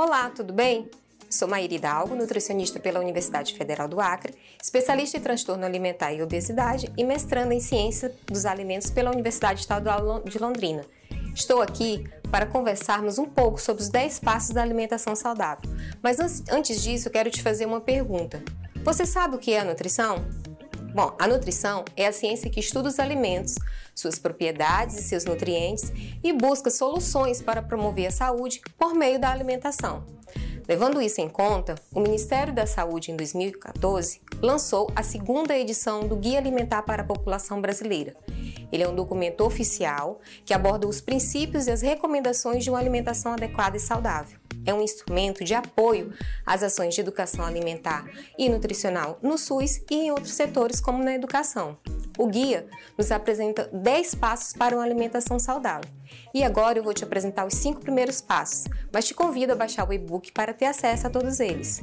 Olá, tudo bem? Sou Maíra Hidalgo, nutricionista pela Universidade Federal do Acre, especialista em transtorno alimentar e obesidade e mestranda em ciência dos alimentos pela Universidade Estadual de Londrina. Estou aqui para conversarmos um pouco sobre os 10 passos da alimentação saudável. Mas antes disso, eu quero te fazer uma pergunta. Você sabe o que é a nutrição? Bom, a nutrição é a ciência que estuda os alimentos, suas propriedades e seus nutrientes e busca soluções para promover a saúde por meio da alimentação. Levando isso em conta, o Ministério da Saúde, em 2014, lançou a segunda edição do Guia Alimentar para a População Brasileira. Ele é um documento oficial que aborda os princípios e as recomendações de uma alimentação adequada e saudável. É um instrumento de apoio às ações de educação alimentar e nutricional no SUS e em outros setores, como na educação. O guia nos apresenta 10 passos para uma alimentação saudável. E agora eu vou te apresentar os 5 primeiros passos, mas te convido a baixar o e-book para ter acesso a todos eles.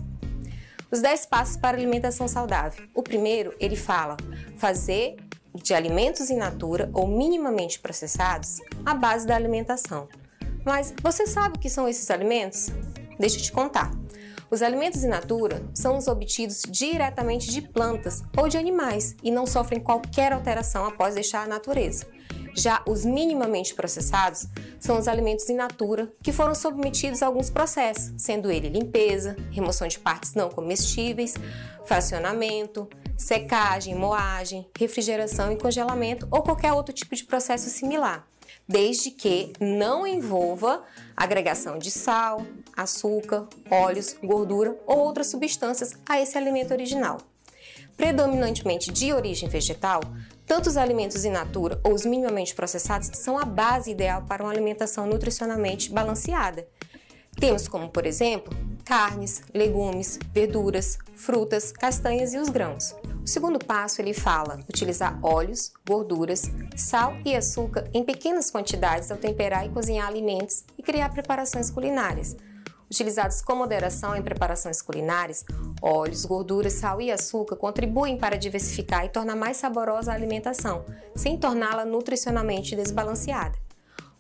Os 10 passos para a alimentação saudável. O primeiro, ele fala fazer de alimentos in natura ou minimamente processados a base da alimentação. Mas você sabe o que são esses alimentos? Deixa eu te contar. Os alimentos in natura são os obtidos diretamente de plantas ou de animais e não sofrem qualquer alteração após deixar a natureza. Já os minimamente processados são os alimentos in natura que foram submetidos a alguns processos, sendo ele limpeza, remoção de partes não comestíveis, fracionamento, secagem, moagem, refrigeração e congelamento ou qualquer outro tipo de processo similar, desde que não envolva agregação de sal, açúcar, óleos, gordura ou outras substâncias a esse alimento original. Predominantemente de origem vegetal, tanto os alimentos in natura ou os minimamente processados são a base ideal para uma alimentação nutricionalmente balanceada. Temos como, por exemplo, carnes, legumes, verduras, frutas, castanhas e os grãos. O segundo passo, ele fala utilizar óleos, gorduras, sal e açúcar em pequenas quantidades ao temperar e cozinhar alimentos e criar preparações culinárias. Utilizados com moderação em preparações culinárias, óleos, gorduras, sal e açúcar contribuem para diversificar e tornar mais saborosa a alimentação, sem torná-la nutricionalmente desbalanceada.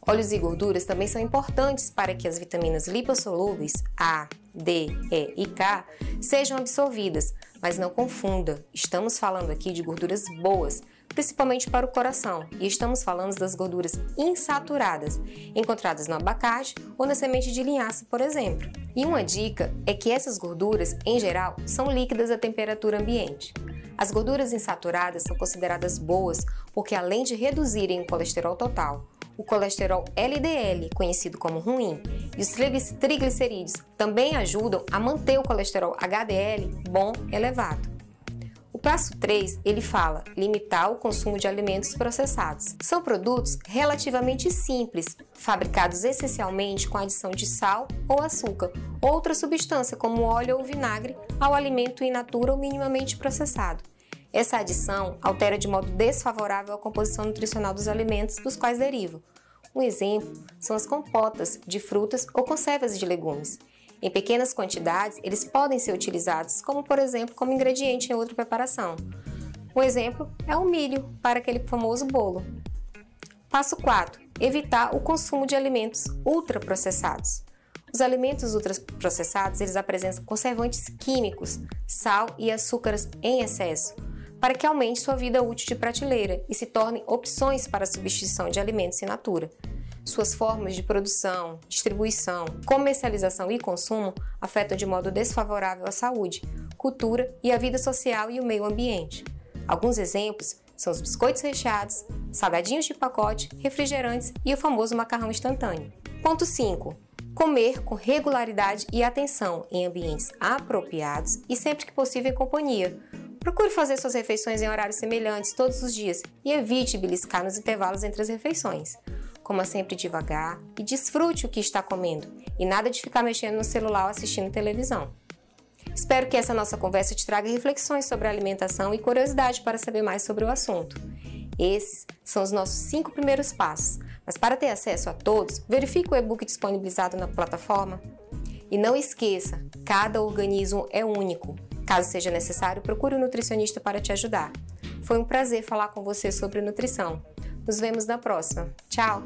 Óleos e gorduras também são importantes para que as vitaminas lipossolúveis A, D, E e K sejam absorvidas, mas não confunda, estamos falando aqui de gorduras boas, principalmente para o coração, e estamos falando das gorduras insaturadas, encontradas no abacate ou na semente de linhaça, por exemplo. E uma dica é que essas gorduras, em geral, são líquidas à temperatura ambiente. As gorduras insaturadas são consideradas boas porque, além de reduzirem o colesterol total, o colesterol LDL, conhecido como ruim, e os triglicerídeos também ajudam a manter o colesterol HDL bom elevado. O passo 3, ele fala limitar o consumo de alimentos processados. São produtos relativamente simples, fabricados essencialmente com a adição de sal ou açúcar, ou outra substância como óleo ou vinagre, ao alimento in natura ou minimamente processado. Essa adição altera de modo desfavorável a composição nutricional dos alimentos dos quais derivam. Um exemplo são as compotas de frutas ou conservas de legumes. Em pequenas quantidades, eles podem ser utilizados como, por exemplo, como ingrediente em outra preparação. Um exemplo é o milho para aquele famoso bolo. Passo 4. Evitar o consumo de alimentos ultraprocessados. Os alimentos ultraprocessados, eles apresentam conservantes químicos, sal e açúcares em excesso, para que aumente sua vida útil de prateleira e se tornem opções para a substituição de alimentos in natura. Suas formas de produção, distribuição, comercialização e consumo afetam de modo desfavorável a saúde, cultura e a vida social e o meio ambiente. Alguns exemplos são os biscoitos recheados, salgadinhos de pacote, refrigerantes e o famoso macarrão instantâneo. Ponto 5. Comer com regularidade e atenção em ambientes apropriados e sempre que possível em companhia. Procure fazer suas refeições em horários semelhantes todos os dias e evite beliscar nos intervalos entre as refeições. Coma sempre devagar e desfrute o que está comendo e nada de ficar mexendo no celular ou assistindo televisão. Espero que essa nossa conversa te traga reflexões sobre a alimentação e curiosidade para saber mais sobre o assunto. Esses são os nossos 5 primeiros passos, mas para ter acesso a todos, verifique o e-book disponibilizado na plataforma. E não esqueça, cada organismo é único. Caso seja necessário, procure um nutricionista para te ajudar. Foi um prazer falar com você sobre nutrição. Nos vemos na próxima. Tchau!